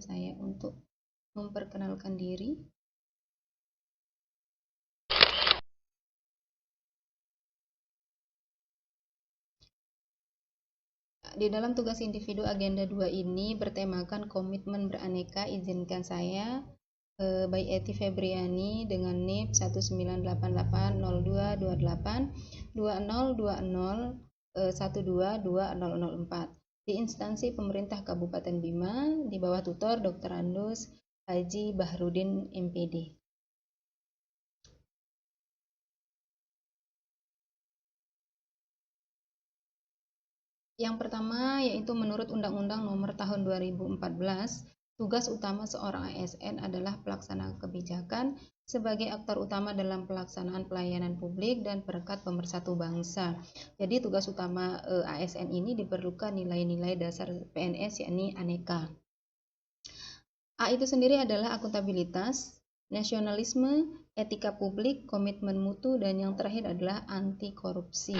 saya untuk memperkenalkan diri. Di dalam tugas individu agenda 2 ini bertemakan komitmen beraneka. Izinkan saya by Eti Febriani dengan NIP 198802282020122004 di instansi pemerintah Kabupaten Bima di bawah tutor Dr. Andus Haji Bahrudin MPD. Yang pertama yaitu menurut Undang-Undang Nomor Tahun 2014, tugas utama seorang ASN adalah pelaksana kebijakan sebagai aktor utama dalam pelaksanaan pelayanan publik dan perekat pemersatu bangsa. Jadi tugas utama ASN ini diperlukan nilai-nilai dasar PNS yakni aneka. A itu sendiri adalah akuntabilitas, nasionalisme, etika publik, komitmen mutu, dan yang terakhir adalah anti korupsi.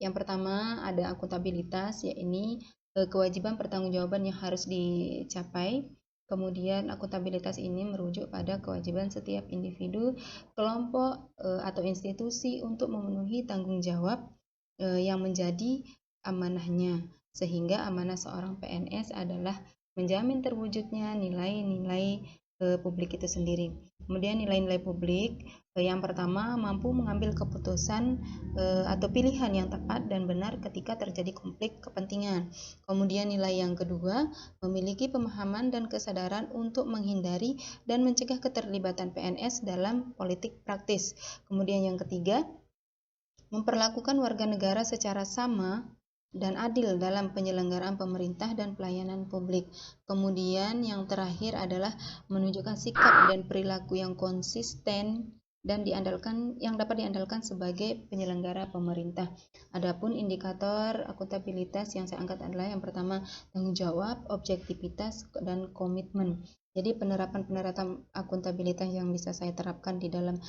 Yang pertama ada akuntabilitas, yakni kewajiban pertanggungjawaban yang harus dicapai. Kemudian akuntabilitas ini merujuk pada kewajiban setiap individu, kelompok, atau institusi untuk memenuhi tanggung jawab yang menjadi amanahnya. Sehingga amanah seorang PNS adalah menjamin terwujudnya nilai-nilai publik itu sendiri. Kemudian nilai-nilai publik yang pertama mampu mengambil keputusan atau pilihan yang tepat dan benar ketika terjadi konflik kepentingan. Kemudian nilai yang kedua memiliki pemahaman dan kesadaran untuk menghindari dan mencegah keterlibatan PNS dalam politik praktis. Kemudian yang ketiga memperlakukan warga negara secara sama dan adil dalam penyelenggaraan pemerintah dan pelayanan publik. Kemudian yang terakhir adalah menunjukkan sikap dan perilaku yang konsisten dan yang dapat diandalkan sebagai penyelenggara pemerintah. Adapun indikator akuntabilitas yang saya angkat adalah yang pertama tanggung jawab, objektivitas, dan komitmen. Jadi penerapan akuntabilitas yang bisa saya terapkan di dalam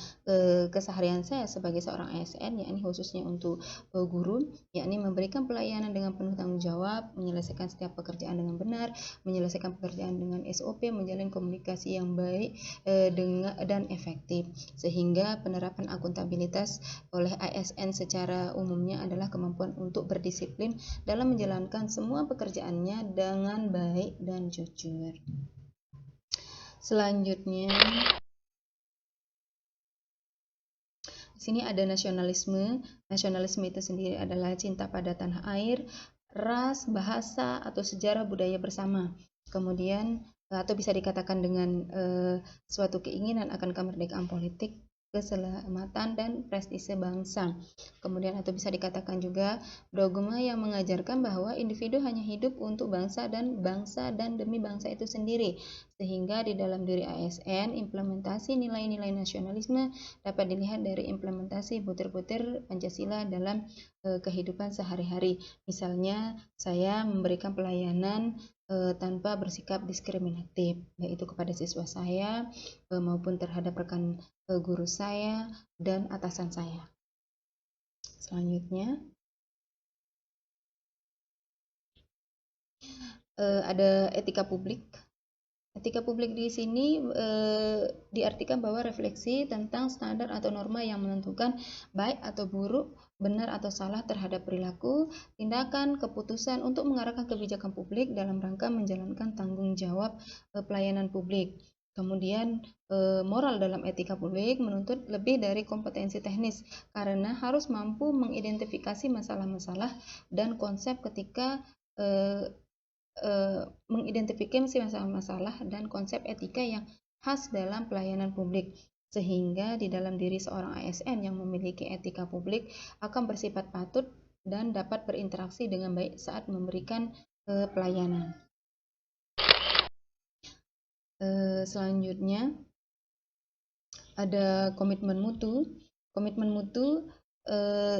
keseharian saya sebagai seorang ASN, yakni khususnya untuk guru, yakni memberikan pelayanan dengan penuh tanggung jawab, menyelesaikan setiap pekerjaan dengan benar, menyelesaikan pekerjaan dengan SOP, menjalin komunikasi yang baik dan efektif. Sehingga penerapan akuntabilitas oleh ASN secara umumnya adalah kemampuan untuk berdisiplin dalam menjalankan semua pekerjaannya dengan baik dan jujur. Selanjutnya, di sini ada nasionalisme. Nasionalisme itu sendiri adalah cinta pada tanah air, ras, bahasa, atau sejarah budaya bersama. Kemudian, atau bisa dikatakan dengan suatu keinginan akan kemerdekaan politik, keselamatan, dan prestise bangsa. Kemudian atau bisa dikatakan juga dogma yang mengajarkan bahwa individu hanya hidup untuk bangsa dan demi bangsa itu sendiri. Sehingga di dalam diri ASN, implementasi nilai-nilai nasionalisme dapat dilihat dari implementasi butir-butir Pancasila dalam kehidupan sehari-hari. Misalnya, saya memberikan pelayanan tanpa bersikap diskriminatif, yaitu kepada siswa saya maupun terhadap rekan guru saya dan atasan saya. Selanjutnya ada etika publik. Etika publik di sini diartikan bahwa refleksi tentang standar atau norma yang menentukan baik atau buruk, benar atau salah terhadap perilaku, tindakan, keputusan untuk mengarahkan kebijakan publik dalam rangka menjalankan tanggung jawab pelayanan publik. Kemudian moral dalam etika publik menuntut lebih dari kompetensi teknis karena harus mampu mengidentifikasi masalah-masalah dan konsep ketika mengidentifikasi masalah-masalah dan konsep etika yang khas dalam pelayanan publik, sehingga di dalam diri seorang ASN yang memiliki etika publik akan bersifat patut dan dapat berinteraksi dengan baik saat memberikan pelayanan. Selanjutnya ada komitmen mutu. Komitmen mutu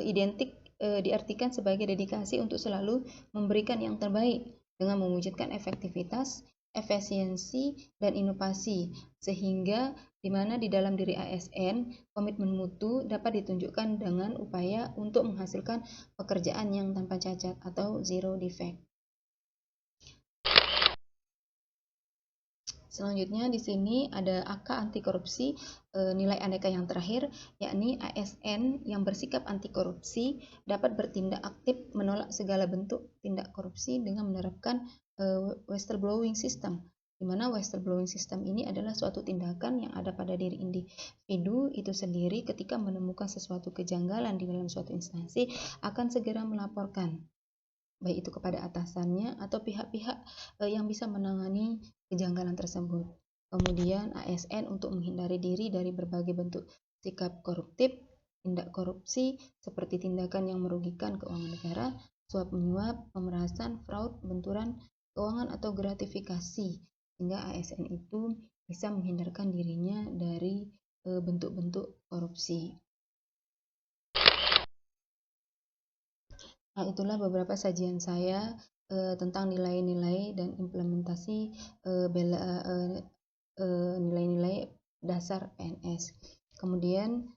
identik diartikan sebagai dedikasi untuk selalu memberikan yang terbaik dengan mewujudkan efektivitas, efisiensi, dan inovasi, sehingga di mana di dalam diri ASN komitmen mutu dapat ditunjukkan dengan upaya untuk menghasilkan pekerjaan yang tanpa cacat atau zero defect. Selanjutnya di sini ada AK anti korupsi, nilai aneka yang terakhir, yakni ASN yang bersikap anti korupsi dapat bertindak aktif menolak segala bentuk tindak korupsi dengan menerapkan whistleblowing system. Di mana whistleblowing system ini adalah suatu tindakan yang ada pada diri individu itu sendiri ketika menemukan sesuatu kejanggalan di dalam suatu instansi akan segera melaporkan, baik itu kepada atasannya atau pihak-pihak yang bisa menangani kejanggalan tersebut. Kemudian ASN untuk menghindari diri dari berbagai bentuk sikap koruptif, tindak korupsi seperti tindakan yang merugikan keuangan negara, suap menyuap, pemerasan, fraud, benturan keuangan atau gratifikasi, sehingga ASN itu bisa menghindarkan dirinya dari bentuk-bentuk korupsi. Nah, itulah beberapa sajian saya tentang nilai-nilai dan implementasi nilai-nilai dasar PNS. Kemudian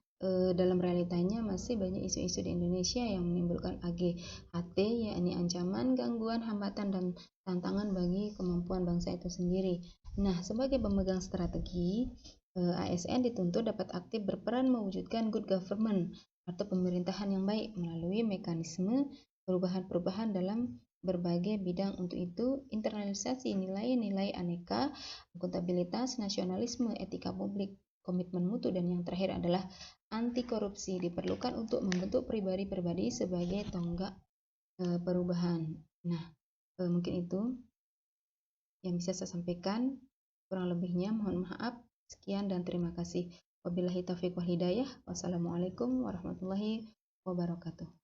dalam realitanya masih banyak isu-isu di Indonesia yang menimbulkan AGHT, yakni ancaman, gangguan, hambatan, dan tantangan bagi kemampuan bangsa itu sendiri. Nah, sebagai pemegang strategi, ASN dituntut dapat aktif berperan mewujudkan good government atau pemerintahan yang baik melalui mekanisme perubahan-perubahan dalam berbagai bidang. Untuk itu, internalisasi nilai-nilai aneka, akuntabilitas, nasionalisme, etika publik, komitmen mutu, dan yang terakhir adalah anti korupsi diperlukan untuk membentuk pribadi-pribadi sebagai tonggak perubahan. Nah, mungkin itu yang bisa saya sampaikan. Kurang lebihnya mohon maaf. Sekian dan terima kasih. Wabillahi taufiq wal hidayah. Wassalamualaikum warahmatullahi wabarakatuh.